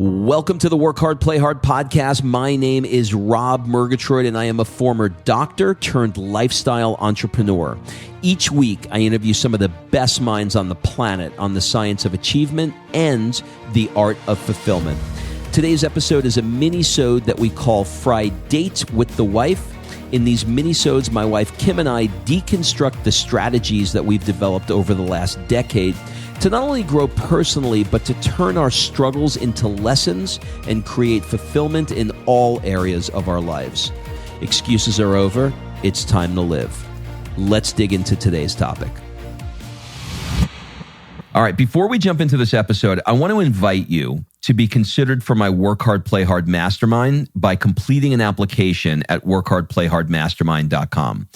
Welcome to the Work Hard, Play Hard podcast. My name is Rob Murgatroyd, and I am a former doctor turned lifestyle entrepreneur. Each week, I interview some of the best minds on the planet on the science of achievement and the art of fulfillment. Today's episode is a mini-sode that we call Fri-Date with the Wife. In these mini-sodes, my wife Kim and I deconstruct the strategies that we've developed over the last decade to not only grow personally, but to turn our struggles into lessons and create fulfillment in all areas of our lives. Excuses are over. It's time to live. Let's dig into today's topic. All right, before we jump into this episode, I want to invite you to be considered for my Work Hard, Play Hard Mastermind by completing an application at workhardplayhardmastermind.com.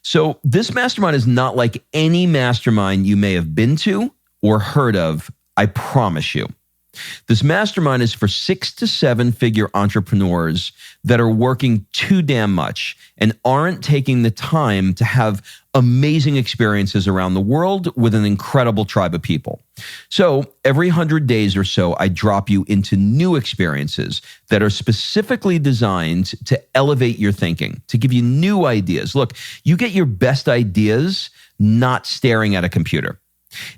So this mastermind is not like any mastermind you may have been to or heard of, I promise you. This mastermind is for 6 to 7 figure entrepreneurs that are working too damn much and aren't taking the time to have amazing experiences around the world with an incredible tribe of people. So every 100 days or so, I drop you into new experiences that are specifically designed to elevate your thinking, to give you new ideas. Look, you get your best ideas not staring at a computer.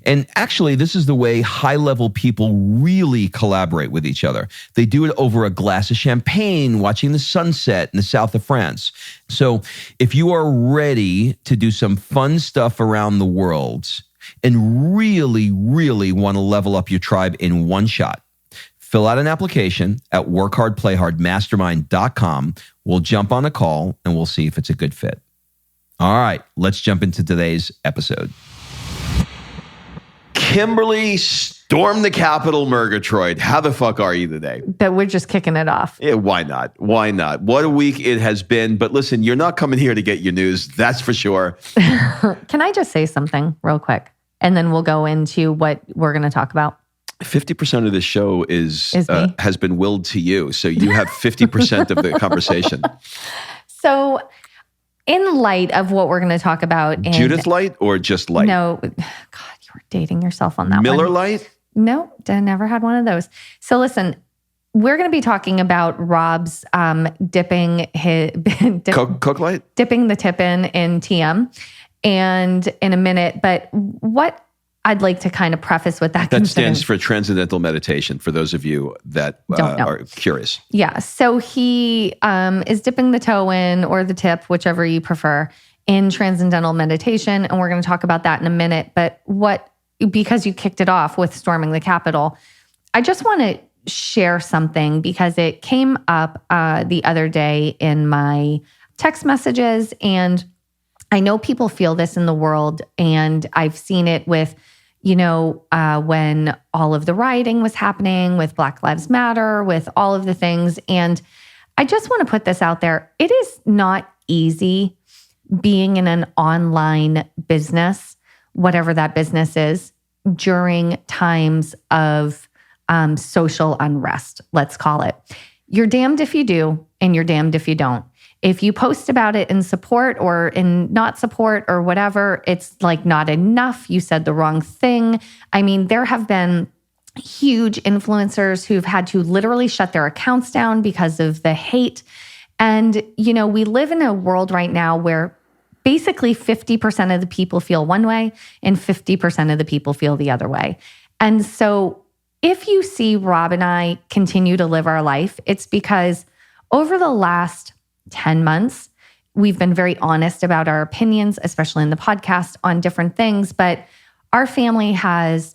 And actually, this is the way high-level people really collaborate with each other. They do it over a glass of champagne, watching the sunset in the south of France. So if you are ready to do some fun stuff around the world and really, really want to level up your tribe in one shot, fill out an application at workhardplayhardmastermind.com. We'll jump on a call and we'll see if it's a good fit. All right, let's jump into today's episode. Kimberly Storm the Capitol Murgatroyd. How the fuck are you today? That we're just kicking it off. Yeah, why not? Why not? What a week it has been. But listen, you're not coming here to get your news. That's for sure. Can I just say something real quick? And then we'll go into what we're going to talk about. 50% of this show has been willed to you. So you have 50% of the conversation. So in light of what we're going to talk about. Judith Light or just Light? No, God, you were dating yourself on that Miller one. Light? No, I never had one of those. So listen, we're going to be talking about Rob's dipping Coke Light? Dipping the tip in TM and in a minute. But what I'd like to kind of preface with that. That stands for Transcendental Meditation, for those of you that are curious. Yeah. So he is dipping the toe in, or the tip, whichever you prefer, in Transcendental Meditation. And we're going to talk about that in a minute. But because you kicked it off with storming the Capitol, I just want to share something because it came up the other day in my text messages. And I know people feel this in the world, and I've seen it with, when all of the rioting was happening, with Black Lives Matter, with all of the things. And I just want to put this out there. It is not easy being in an online business, whatever that business is, during times of social unrest, let's call it. You're damned if you do, and you're damned if you don't. If you post about it in support or in not support or whatever, it's like not enough. You said the wrong thing. I mean, there have been huge influencers who've had to literally shut their accounts down because of the hate. And, we live in a world right now where basically 50% of the people feel one way and 50% of the people feel the other way. And so if you see Rob and I continue to live our life, it's because over the last 10 months, we've been very honest about our opinions, especially in the podcast, on different things. But our family has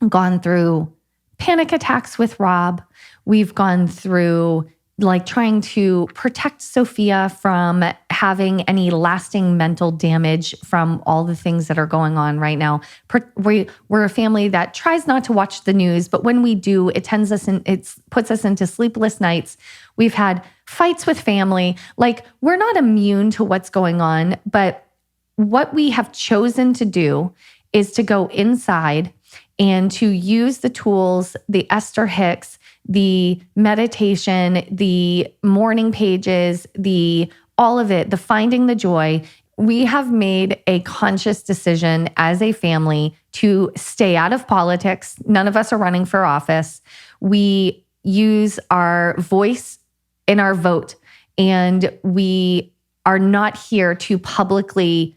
gone through panic attacks with Rob. We've gone through trying to protect Sophia from having any lasting mental damage from all the things that are going on right now. We're a family that tries not to watch the news, but when we do, it puts us into sleepless nights. We've had fights with family. We're not immune to what's going on, but what we have chosen to do is to go inside and to use the tools, the Esther Hicks, the meditation, the morning pages, all of it, the finding the joy. We have made a conscious decision as a family to stay out of politics. None of us are running for office. We use our voice in our vote. And we are not here to publicly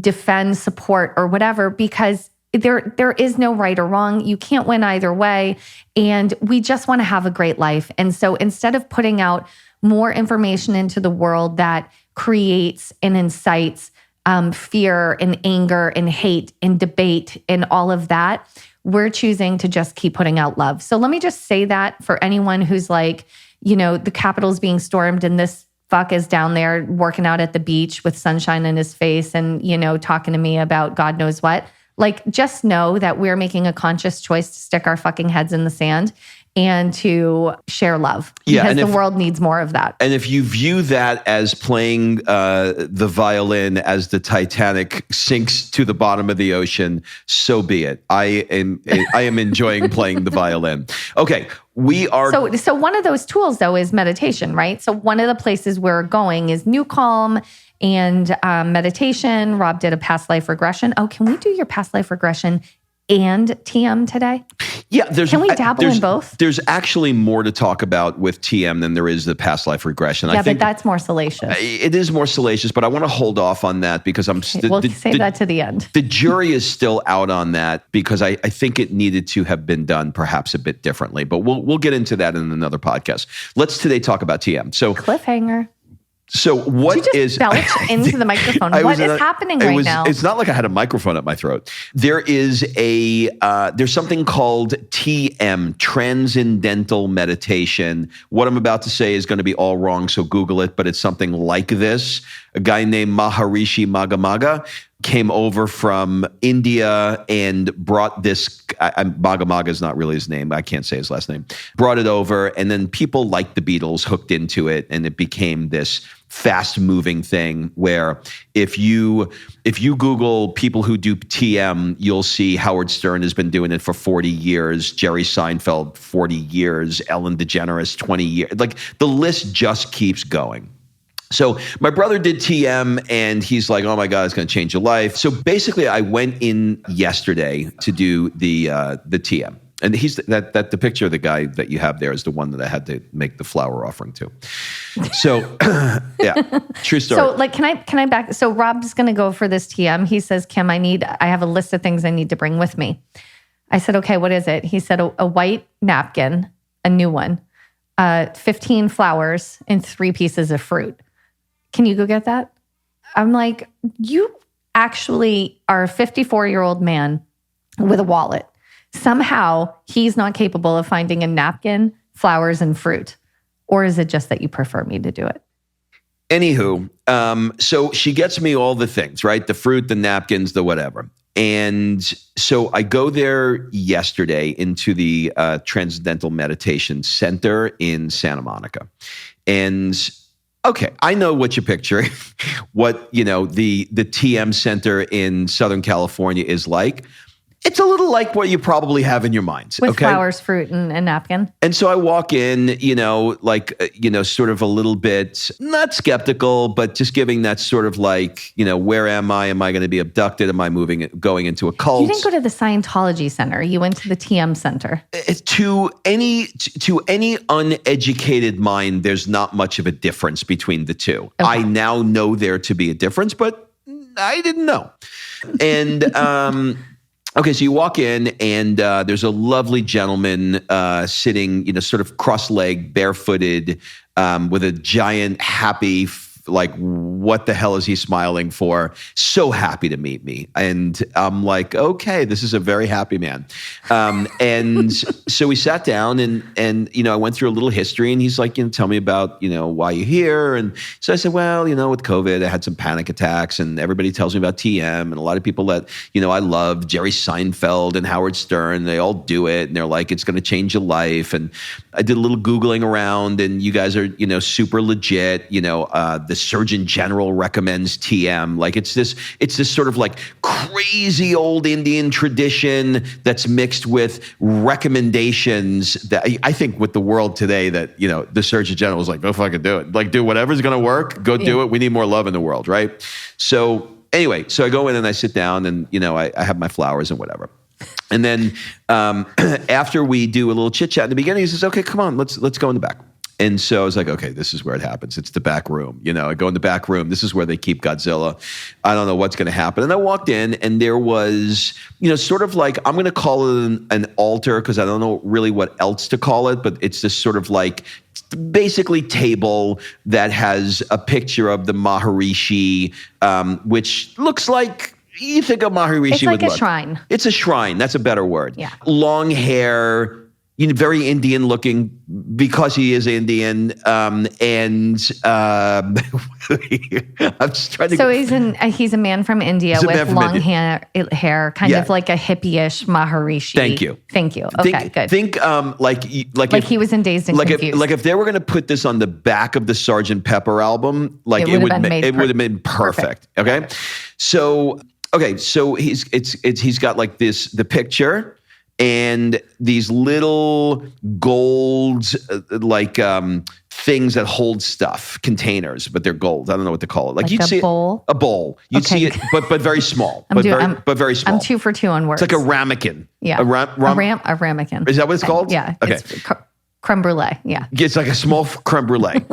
defend, support, or whatever, because there is no right or wrong. You can't win either way. And we just want to have a great life. And so instead of putting out more information into the world that creates and incites fear and anger and hate and debate and all of that, we're choosing to just keep putting out love. So let me just say that for anyone who's like, the Capitol's being stormed and this fuck is down there working out at the beach with sunshine in his face and, talking to me about God knows what. Like, just know that we're making a conscious choice to stick our fucking heads in the sand and to share love, because the world needs more of that. And if you view that as playing the violin as the Titanic sinks to the bottom of the ocean, so be it. I am enjoying playing the violin. Okay, we are. So one of those tools, though, is meditation, right? So one of the places we're going is New Calm and meditation. Rob did a past life regression. Oh, can we do your past life regression and TM today? Yeah, can we dabble in both? There's actually more to talk about with TM than there is the past life regression. Yeah, I think but that's more salacious. It is more salacious, but I want to hold off on that because we'll save that to the end. The jury is still out on that because I think it needed to have been done perhaps a bit differently. But we'll get into that in another podcast. Let's today talk about TM. So cliffhanger. So what Did you just belch into the microphone? What is happening right now? It's not like I had a microphone at my throat. There is there's something called TM, Transcendental Meditation. What I'm about to say is going to be all wrong, so Google it, but it's something like this. A guy named Maharishi Maga came over from India and brought this, Maga is not really his name, I can't say his last name, brought it over, and then people like the Beatles hooked into it, and it became this fast-moving thing where if you Google people who do TM, you'll see Howard Stern has been doing it for 40 years, Jerry Seinfeld, 40 years, Ellen DeGeneres, 20 years. Like, the list just keeps going. So my brother did TM and he's like, oh my God, it's going to change your life. So basically I went in yesterday to do the TM. And he's that the picture of the guy that you have there is the one that I had to make the flower offering to. So yeah, true story. So like, can I back? So Rob's going to go for this TM. He says, Kim, I have a list of things I need to bring with me. I said, okay, what is it? He said, a white napkin, a new one, 15 flowers and 3 pieces of fruit. Can you go get that? I'm like, you actually are a 54-year-old man with a wallet. Somehow he's not capable of finding a napkin, flowers, and fruit. Or is it just that you prefer me to do it? Anywho, so she gets me all the things, right? The fruit, the napkins, the whatever. And so I go there yesterday into the Transcendental Meditation Center in Santa Monica. And okay, I know what you're picturing, what, the TM Center in Southern California is like. It's a little like what you probably have in your mind. With flowers, fruit, and a napkin. And so I walk in, sort of a little bit, not skeptical, but just giving that sort of like, where am I? Am I going to be abducted? Am I going into a cult? You didn't go to the Scientology Center. You went to the TM Center. To any uneducated mind, there's not much of a difference between the two. Okay. I now know there to be a difference, but I didn't know. And, okay, so you walk in and there's a lovely gentleman sitting, sort of cross-legged, barefooted, with a giant happy, like, what the hell is he smiling for? So happy to meet me. And I'm like, okay, this is a very happy man. And so we sat down and I went through a little history and he's like, tell me about, why you're here. And so I said, well, with COVID, I had some panic attacks and everybody tells me about TM and a lot of people that, I love, Jerry Seinfeld and Howard Stern, they all do it. And they're like, it's going to change your life. And I did a little Googling around and you guys are, super legit, the Surgeon General recommends TM. Like it's this sort of like crazy old Indian tradition that's mixed with recommendations that I think with the world today that, the Surgeon General is like, go fucking do it. Like do whatever's going to work, go do it. We need more love in the world, right? So anyway, so I go in and I sit down and, I have my flowers and whatever. And then after we do a little chit chat in the beginning, he says, "Okay, come on, let's go in the back." And so I was like, okay, this is where it happens. It's the back room. I go in the back room. This is where they keep Godzilla. I don't know what's going to happen. And I walked in, and there was, sort of like, I'm going to call it an altar because I don't know really what else to call it, but it's this sort of like basically table that has a picture of the Maharishi, which looks like you think a Maharishi it's like would a look. Shrine. It's a shrine. That's a better word. Yeah. Long hair, very Indian looking because he is Indian. I'm just trying to. So he's a man from India with long hair, kind of like a hippie-ish Maharishi. Thank you. Okay, good. Think like he was in Dazed and Confused. If they were going to put this on the back of the Sgt. Pepper album, like it would have been perfect. Okay, so he's got like the picture. And these little gold, things that hold stuff, containers, but they're gold. I don't know what to call it. Like you'd see bowl? A bowl. You'd see it, but very small. But very small. I'm 2 for 2 on words. It's like a ramekin. Yeah. A ramekin. Is that what it's called? Yeah. Okay. It's creme brulee. Yeah. It's like a small creme brulee.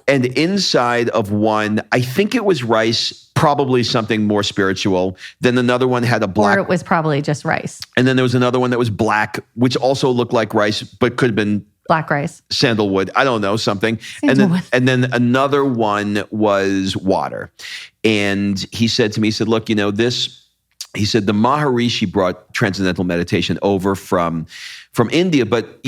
And inside of one, I think it was rice, probably something more spiritual. Then another one had a black. Or it was probably just rice. And then there was another one that was black, which also looked like rice, but could have been black rice. Sandalwood. I don't know, something. Sandalwood. And then another one was water. And he said to me, he said, look, he said, the Maharishi brought Transcendental meditation over from India, but,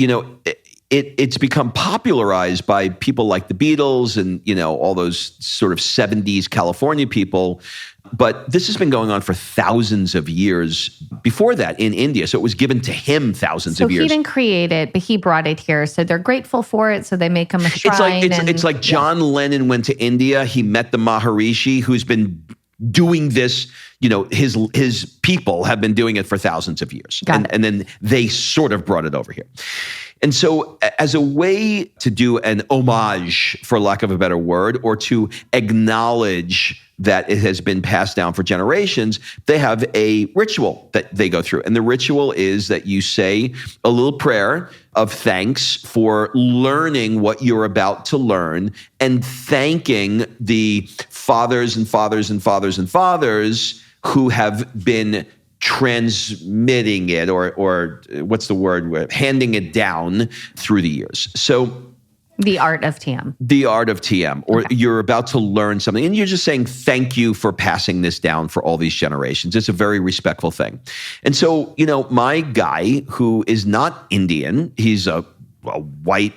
it's become popularized by people like the Beatles and, all those sort of 70s California people. But this has been going on for thousands of years before that in India. So it was given to him thousands of years. So he didn't create it, but he brought it here. So they're grateful for it. So they make him a shrine. It's like John Lennon went to India. He met the Maharishi, who's been doing this, his people have been doing it for thousands of years. And then they sort of brought it over here. And so as a way to do an homage, for lack of a better word, or to acknowledge that it has been passed down for generations, they have a ritual that they go through. And the ritual is that you say a little prayer of thanks for learning what you're about to learn and thanking the fathers and fathers and fathers and fathers who have been transmitting it or what's the word, handing it down through the years. So the art of TM. The art of TM, or you're about to learn something and you're just saying thank you for passing this down for all these generations. It's a very respectful thing. And so, my guy who is not Indian, he's a white,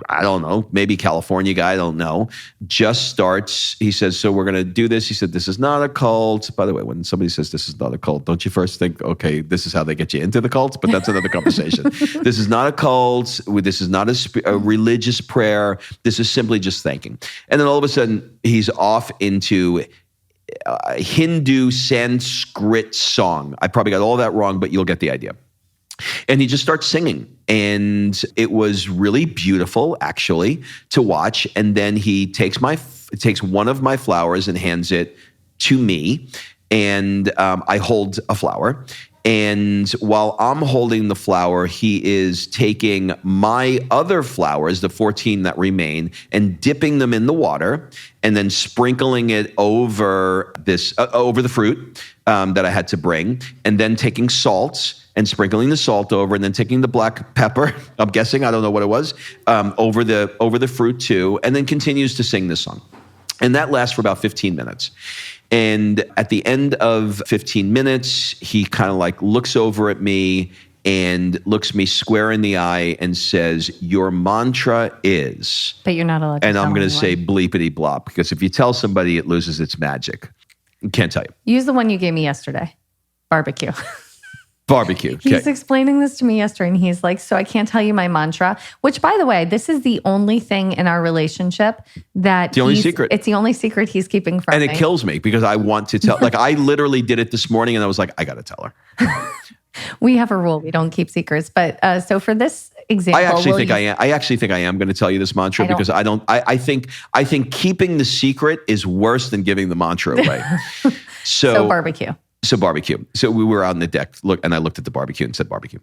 I don't know, maybe California guy, I don't know, just starts, he says, so we're going to do this. He said, this is not a cult. By the way, when somebody says this is not a cult, don't you first think, okay, this is how they get you into the cult? But that's another conversation. This is not a cult. This is not a religious prayer. This is simply just thanking. And then all of a sudden, he's off into a Hindu Sanskrit song. I probably got all that wrong, but you'll get the idea. And he just starts singing. And it was really beautiful, actually, to watch. And then he takes one of my flowers and hands it to me. And I hold a flower. And while I'm holding the flower, he is taking my other flowers, the 14 that remain, and dipping them in the water and then sprinkling it over over the fruit that I had to bring, and then taking salt and sprinkling the salt over, and then taking the black pepper, I'm guessing, I don't know what it was, over the fruit too, and then continues to sing this song. And that lasts for about 15 minutes. And at the end of 15 minutes, he kind of like looks over at me and looks me square in the eye and says, your mantra is... But you're not allowed to And tell I'm going to say anyone. bleepity blop, because if you tell somebody, it loses its magic. Can't tell you. Use the one you gave me yesterday. Barbecue. Barbecue. Okay. He's explaining this to me yesterday, and he's like, so I can't tell you my mantra, which, by the way, this is the only thing in our relationship that the only secret. It's the only secret he's keeping from me. And it kills me because I want to tell. Like, I literally did it this morning and I was like, I got to tell her. We have a rule. We don't keep secrets. But so for this example, I actually think I am going to tell you this mantra because I think keeping the secret is worse than giving the mantra away. So barbecue. So barbecue. So we were out on the deck, and I looked at the barbecue and said barbecue.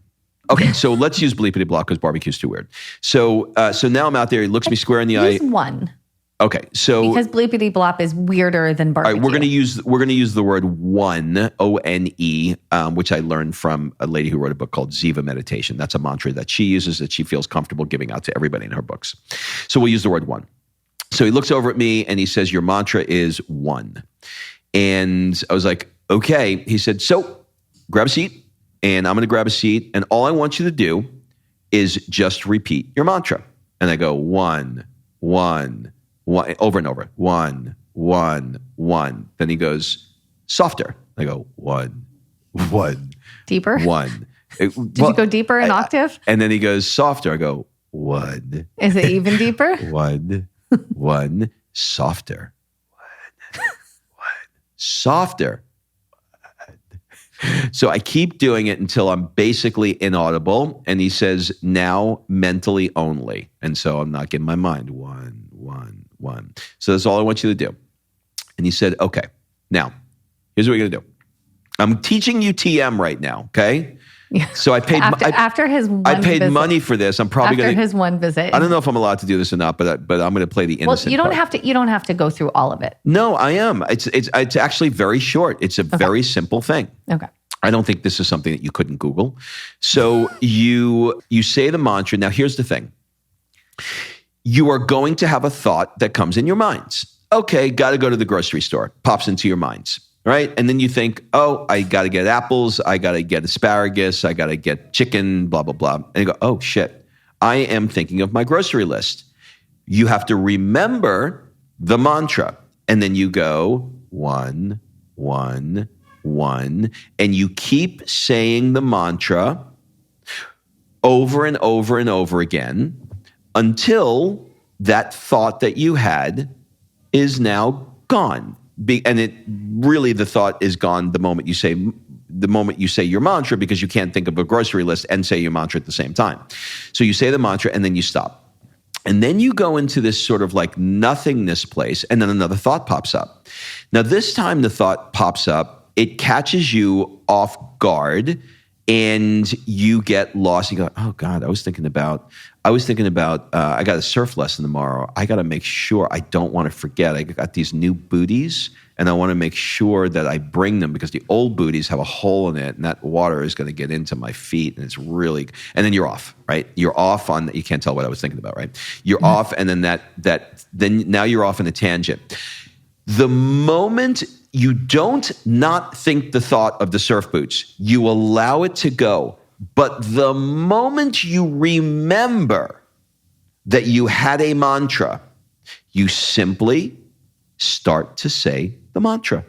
Okay, so let's use bleepity block because barbecue's too weird. So now I'm out there. He looks me square in the eye. Use one. Okay, so because bleepity blop is weirder than barbecue. All right, we're gonna use the word one, O-N-E, which I learned from a lady who wrote a book called Ziva Meditation. That's a mantra that she uses that she feels comfortable giving out to everybody in her books. So we'll use the word one. So he looks over at me and he says, "Your mantra is one." And I was like, "Okay." He said, "So grab a seat." And I'm going to grab a seat. And all I want you to do is just repeat your mantra. And I go, one, one, one, over and over. One, one, one. Then he goes, softer. I go, one, one. Deeper? One. Did you go deeper in octave? And then he goes, softer. I go, one. Is it even deeper? One, one, softer. One, softer. So I keep doing it until I'm basically inaudible. And he says, now mentally only. And so I'm not getting my mind. One, one, one. So that's all I want you to do. And he said, okay, now here's what you're going to do. I'm teaching you TM right now. Okay. Yeah. So I paid after his one I paid visit. money for this. I'm probably going to his one visit. I don't know if I'm allowed to do this or not, but I'm going to play the innocent. Well, you don't part. have to. You don't have to go through all of it. No, I am. It's actually very short. It's a very simple thing. Okay. I don't think this is something that you couldn't Google. So you say the mantra. Now here's the thing. You are going to have a thought that comes in your minds. Okay, got to go to the grocery store. Pops into your minds. Right? And then you think, oh, I got to get apples. I got to get asparagus. I got to get chicken, blah, blah, blah. And you go, oh, shit. I am thinking of my grocery list. You have to remember the mantra. And then you go, one, one, one. And you keep saying the mantra over and over and over again until that thought that you had is now gone. And it really, the thought is gone the moment you say your mantra, because you can't think of a grocery list and say your mantra at the same time. So you say the mantra and then you stop. And then you go into this sort of like nothingness place, and then another thought pops up. Now this time the thought pops up, it catches you off guard, and you get lost. You go, oh God, I was thinking about I got a surf lesson tomorrow. I got to make sure I don't want to forget. I got these new booties, and I want to make sure that I bring them because the old booties have a hole in it, and that water is going to get into my feet, and it's really. And then you're off, right? You're off on. You can't tell what I was thinking about, right? You're off, and then then now you're off in a tangent. The moment you don't not think the thought of the surf boots, you allow it to go. But the moment you remember that you had a mantra, you simply start to say the mantra.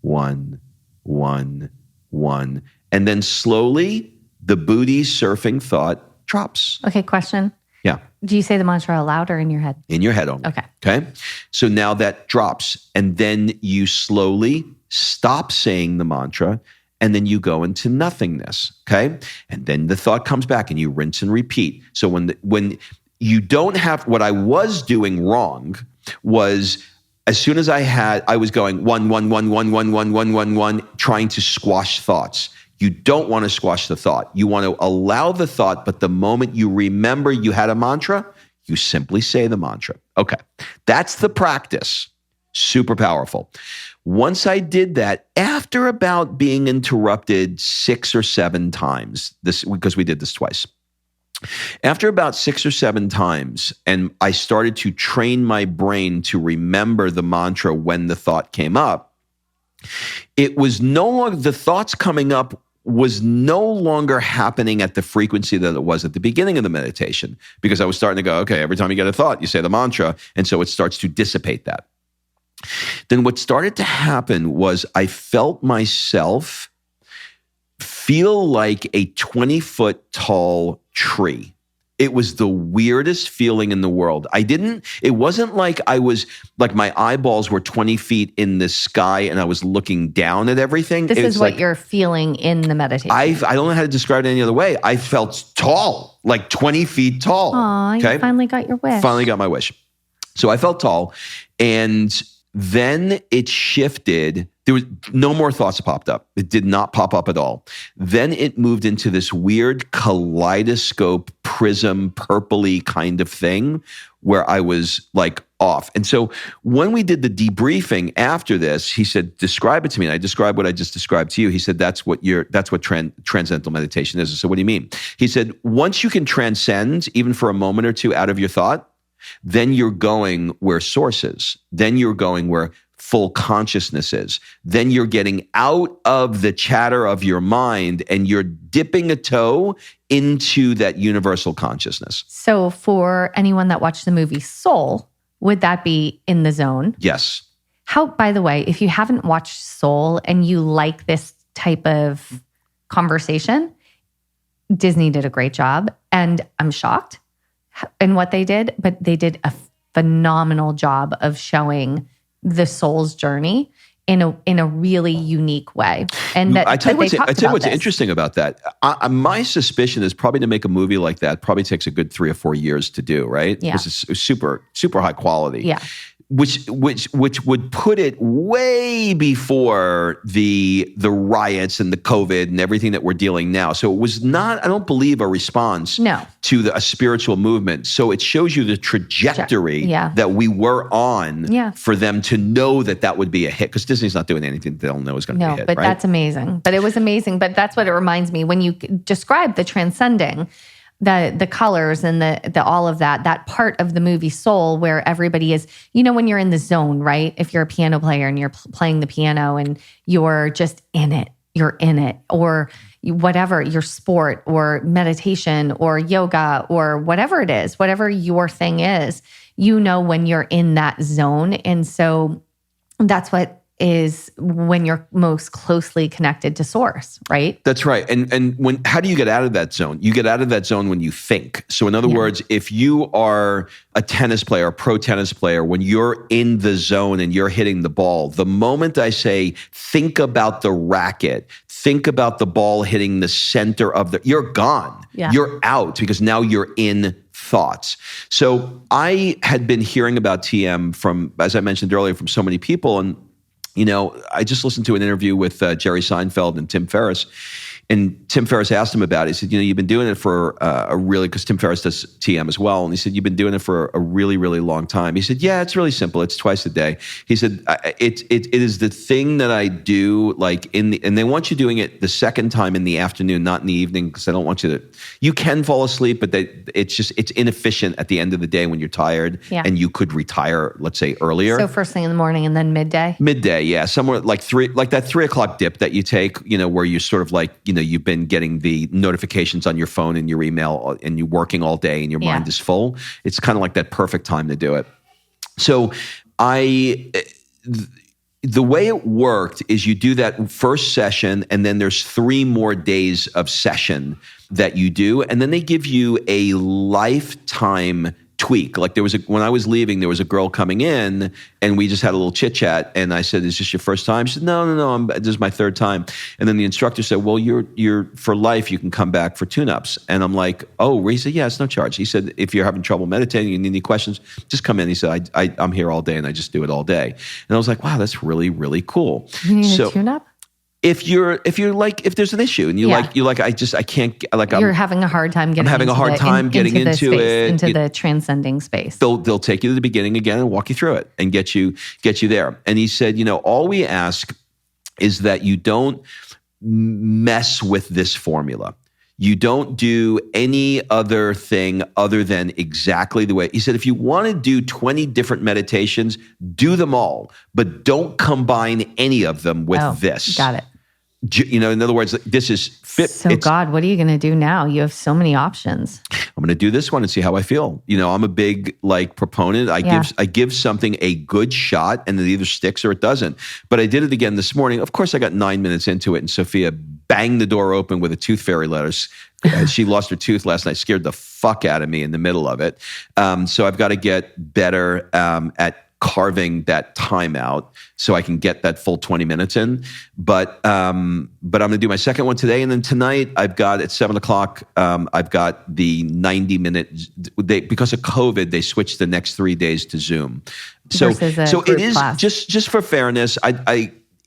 One, one, one. And then slowly the booty surfing thought drops. Okay, question. Yeah. Do you say the mantra aloud or in your head? In your head only. Okay. So now that drops, and then you slowly stop saying the mantra, and then you go into nothingness. Okay. And then the thought comes back, and you rinse and repeat. So when you don't have, what I was doing wrong was, as soon as I was going one, one, one, one, one, one, one, one, one, trying to squash thoughts. You don't want to squash the thought. You want to allow the thought, but the moment you remember you had a mantra, you simply say the mantra. Okay, that's the practice. Super powerful. Once I did that, after about being interrupted 6 or 7 times, because we did this twice. After about 6 or 7 times, and I started to train my brain to remember the mantra when the thought came up, it was no longer, the thoughts coming up was no longer happening at the frequency that it was at the beginning of the meditation, because I was starting to go, okay, every time you get a thought, you say the mantra, and so it starts to dissipate that. Then what started to happen was I felt myself feel like a 20-foot tall tree. It was the weirdest feeling in the world. It wasn't like I was, like my eyeballs were 20 feet in the sky and I was looking down at everything. This is what you're feeling in the meditation. I don't know how to describe it any other way. I felt tall, like 20 feet tall. Aw, you finally got your wish. Finally got my wish. So I felt tall, and then it shifted There was no more thoughts popped up. It did not pop up at all. Then it moved into this weird kaleidoscope, prism, purpley kind of thing where I was like off. And so when we did the debriefing after this, he said, describe it to me. And I described what I just described to you. He said, that's what transcendental meditation is. So what do you mean? He said, once you can transcend, even for a moment or two out of your thought, then you're going where source is. Then you're going where full consciousness is. Then you're getting out of the chatter of your mind and you're dipping a toe into that universal consciousness. So for anyone that watched the movie Soul, would that be in the zone? Yes. How, by the way, if you haven't watched Soul and you like this type of conversation, Disney did a great job. And I'm shocked in what they did, but they did a phenomenal job of showing the soul's journey in a really unique way. And that, I tell you what's this. interesting about that. My suspicion is probably to make a movie like that probably takes a good 3 or 4 years to do, right? Yeah. Because it's super, super high quality. Yeah. Which would put it way before the riots and the COVID and everything that we're dealing now. So it was not, I don't believe, a response to a spiritual movement. So it shows you the trajectory that we were on for them to know that would be a hit. Because Disney's not doing anything they don't know is going to be a hit. But right? that's amazing. But it was amazing. But that's what it reminds me when you describe the transcending. The colors and the all of that part of the movie Soul where everybody is, when you're in the zone, right? If you're a piano player and you're playing the piano and you're just in it, you're in it, or whatever, your sport or meditation or yoga or whatever it is, whatever your thing is, when you're in that zone. And so that's what is when you're most closely connected to source, right? That's right. And how do you get out of that zone? You get out of that zone when you think. So in other words, if you are a tennis player, a pro tennis player, when you're in the zone and you're hitting the ball, the moment I say, think about the racket, think about the ball hitting the center of you're gone. Yeah. You're out because now you're in thoughts. So I had been hearing about TM from, as I mentioned earlier, from so many people. And I just listened to an interview with Jerry Seinfeld and Tim Ferriss. And Tim Ferriss asked him about it. He said, you've been doing it for because Tim Ferriss does TM as well. And he said, you've been doing it for a really, really long time. He said, yeah, it's really simple. It's twice a day. He said, it is the thing that I do and they want you doing it the second time in the afternoon, not in the evening, because I don't want you can fall asleep, but it's inefficient at the end of the day when you're tired and you could retire, let's say earlier. So first thing in the morning and then midday? Midday, yeah. Somewhere like that 3 o'clock dip that you take, where you're sort of you've been getting the notifications on your phone and your email and you're working all day and your mind is full. It's kind of like that perfect time to do it. So the way it worked is you do that first session and then there's 3 more days of session that you do. And then they give you a lifetime tweak. Like when I was leaving, there was a girl coming in and we just had a little chit chat. And I said, is this your first time? She said, no, this is my 3rd time. And then the instructor said, well, you're for life, you can come back for tune-ups. And I'm like, oh, he said, yeah, it's no charge. He said, if you're having trouble meditating, you need any questions, just come in. He said, I'm here all day and I just do it all day. And I was like, wow, that's really, really cool. You need a tune-up? If there's an issue and I can't, you're having a hard time getting into the transcending space. They'll take you to the beginning again and walk you through it and get you there. And he said, all we ask is that you don't mess with this formula. You don't do any other thing other than exactly the way. He said, if you want to do 20 different meditations, do them all, but don't combine any of them with this. Got it. In other words, this is fit. So God, what are you going to do now? You have so many options. I'm going to do this one and see how I feel. I'm a big proponent. I give something a good shot and it either sticks or it doesn't. But I did it again this morning. Of course, I got 9 minutes into it and Sophia banged the door open with a tooth fairy letters. She lost her tooth last night, scared the fuck out of me in the middle of it. So I've got to get better at carving that time out so I can get that full 20 minutes in. But I'm going to do my second one today. And then tonight I've got at 7:00, I've got the 90-minute, because of COVID, they switched the next 3 days to Zoom. So it is class. just for fairness.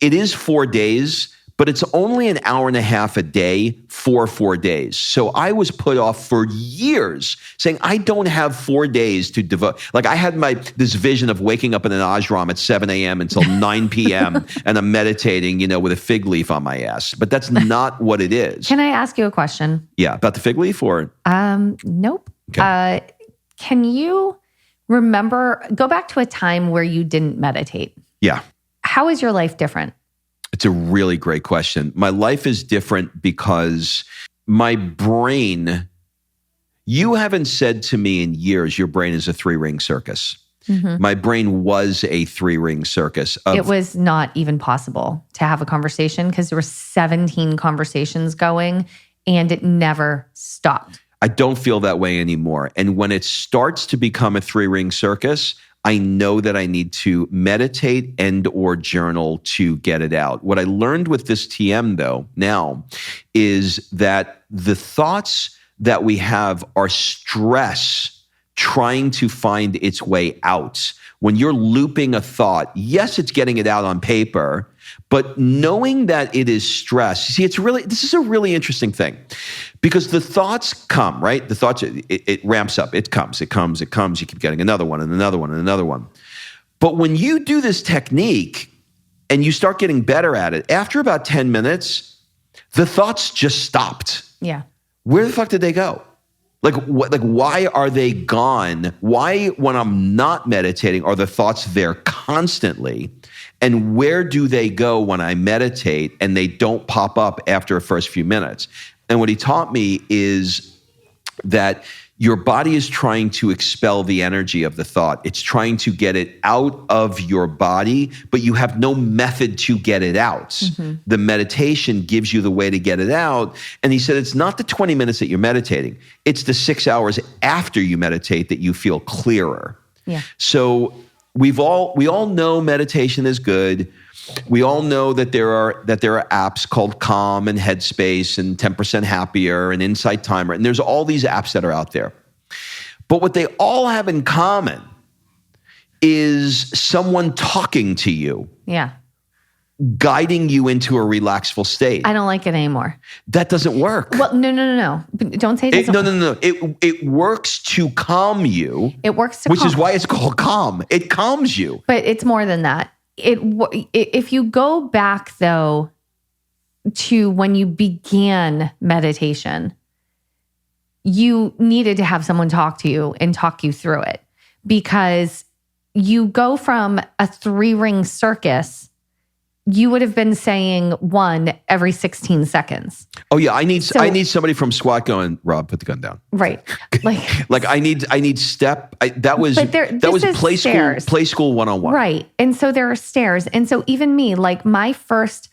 it is 4 days, but it's only an hour and a half a day for 4 days. So I was put off for years saying, I don't have 4 days to devote. Like I had this vision of waking up in an ashram at 7 a.m. until 9 p.m. and I'm meditating, with a fig leaf on my ass. But that's not what it is. Can I ask you a question? Yeah, about the fig leaf or? Nope. Okay. Can you go back to a time where you didn't meditate? Yeah. How is your life different? It's a really great question. My life is different because my brain, you haven't said to me in years, your brain is a 3-ring circus. Mm-hmm. My brain was a 3-ring circus. It was not even possible to have a conversation because there were 17 conversations going and it never stopped. I don't feel that way anymore. And when it starts to become a 3-ring circus, I know that I need to meditate and or journal to get it out. What I learned with this TM though now is that the thoughts that we have are stress trying to find its way out. When you're looping a thought, yes, it's getting it out on paper, but knowing that it is stress. See, this is a really interesting thing because the thoughts come, right? The thoughts, it ramps up. It comes. You keep getting another one and another one and another one. But when you do this technique and you start getting better at it, after about 10 minutes, the thoughts just stopped. Yeah. Where the fuck did they go? Why are they gone? Why, when I'm not meditating, are the thoughts there constantly? And where do they go when I meditate and they don't pop up after the first few minutes? And what he taught me is that your body is trying to expel the energy of the thought. It's trying to get it out of your body, but you have no method to get it out. Mm-hmm. The meditation gives you the way to get it out. And he said, it's not the 20 minutes that you're meditating. It's the 6 hours after you meditate that you feel clearer. Yeah. So we all know meditation is good. We all know that there are apps called Calm and Headspace and 10% Happier and Insight Timer. And there's all these apps that are out there. But what they all have in common is someone talking to you. Yeah. Guiding you into a relaxful state. I don't like it anymore. That doesn't work. Well, no. Don't say it doesn't work. No. It works to calm you. It works to calm. Which is why it's called Calm. It calms you. But it's more than that. If you go back, though, to when you began meditation, you needed to have someone talk to you and talk you through it because you go from a 3-ring circus. You would have been saying one every 16 seconds. Oh yeah, I need somebody from SWAT going, Rob, put the gun down. Right. Like I need step. That was play school 101. Right. And so there are stairs. And so even me, like my first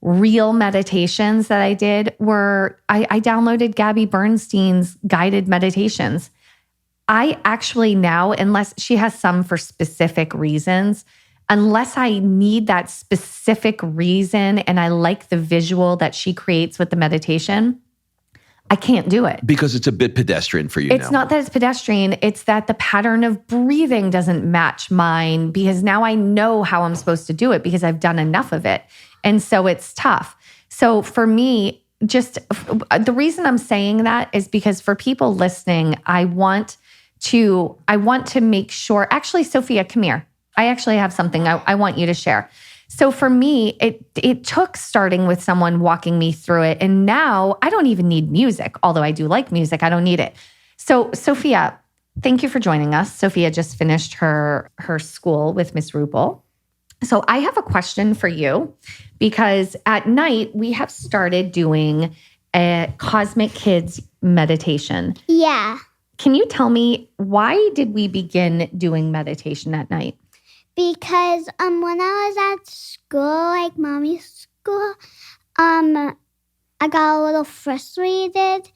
real meditations that I did were, I downloaded Gabby Bernstein's guided meditations. I actually now, unless she has some for specific reasons, unless I need that specific reason and I like the visual that she creates with the meditation, I can't do it. Because it's a bit pedestrian for you now. It's not that it's pedestrian. It's that the pattern of breathing doesn't match mine because now I know how I'm supposed to do it because I've done enough of it. And so it's tough. So for me, just the reason I'm saying that is because for people listening, I want to make sure, actually, Sophia, come here. I actually have something I want you to share. So for me, it took starting with someone walking me through it. And now I don't even need music, although I do like music. I don't need it. So Sophia, thank you for joining us. Sophia just finished her school with Miss Rupel. So I have a question for you because at night we have started doing a Cosmic Kids meditation. Yeah. Can you tell me why did we begin doing meditation at night? Because when I was at school, like mommy's school, I got a little frustrated.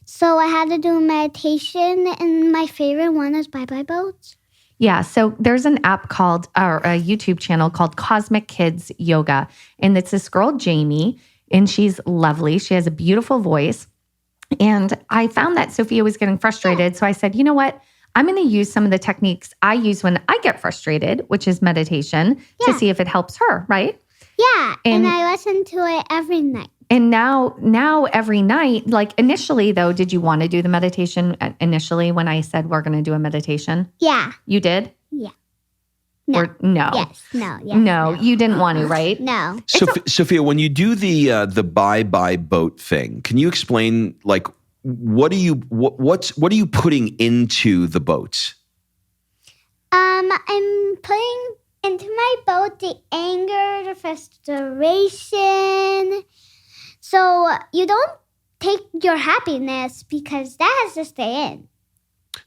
So I had to do meditation, and my favorite one is Bye Bye Boats. Yeah, so there's an app called, or a YouTube channel called Cosmic Kids Yoga. And it's this girl, Jamie, and she's lovely. She has a beautiful voice. And I found that Sophia was getting frustrated. So I said, you know what? I'm going to use some of the techniques I use when I get frustrated, which is meditation, to see if it helps her, right? Yeah, and I listen to it every night. And now every night, like initially though, did you want to do the meditation initially when I said we're going to do a meditation? Yeah. You did? Yeah. No. Or no? Yes. No. Yes. No, you didn't want to, right? No. Sophia, when you do the bye boat thing, can you explain like what are you putting into the boats? I'm putting into my boat the anger, the frustration. So you don't take your happiness because that has to stay in.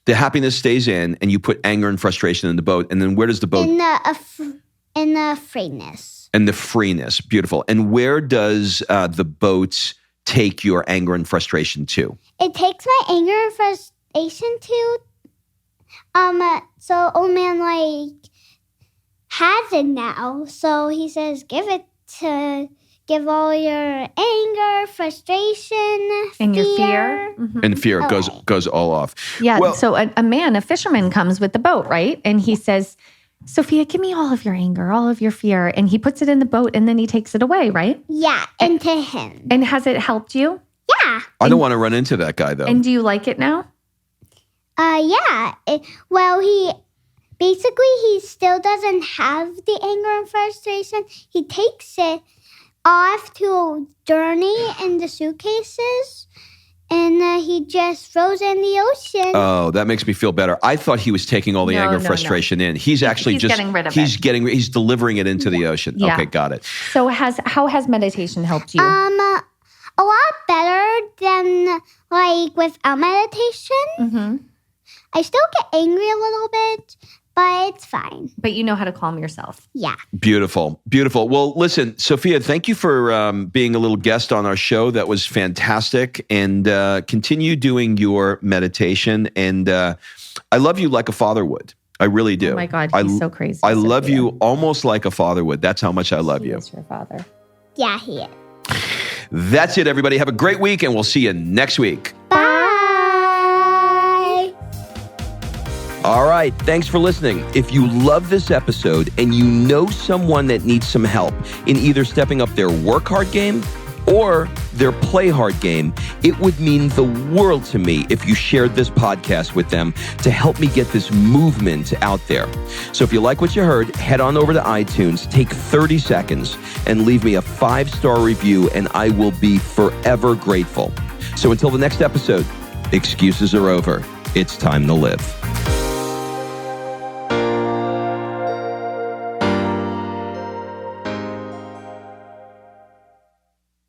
The happiness stays in, and you put anger and frustration in the boat. And then where does the boat? In the freeness. And the freeness. Beautiful. And where does the boat take your anger and frustration to? It takes my anger and frustration to. So old man has it now. So he says, give all your anger, frustration, and your fear. Mm-hmm. And fear goes all off. Yeah. Well, so a fisherman comes with the boat, right? And he says, Sophia, give me all of your anger, all of your fear. And he puts it in the boat and then he takes it away, right? Yeah, into him. And has it helped you? Yeah. I don't want to run into that guy though. And do you like it now? Yeah. He still doesn't have the anger and frustration. He takes it off to a journey in the suitcases, and he just throws it in the ocean. Oh, that makes me feel better. I thought he was taking all the anger and frustration in. He's actually he's just getting rid of he's it. He's delivering it into the ocean. Yeah. Okay, got it. So how has meditation helped you? A lot better than without meditation. Mm-hmm. I still get angry a little bit, but it's fine. But you know how to calm yourself. Yeah. Beautiful. Beautiful. Well, listen, Sophia, thank you for being a little guest on our show. That was fantastic. And continue doing your meditation. And I love you like a father would. I really do. Oh my God, he's so crazy. I love you almost like a father would. That's how much I love you. He is your father. Yeah, he is. That's it, everybody. Have a great week, and we'll see you next week. Bye. All right. Thanks for listening. If you love this episode and you know someone that needs some help in either stepping up their work hard game or their play hard game, it would mean the world to me if you shared this podcast with them to help me get this movement out there. So if you like what you heard, head on over to iTunes, take 30 seconds, and leave me a 5-star review, and I will be forever grateful. So until the next episode, excuses are over. It's time to live.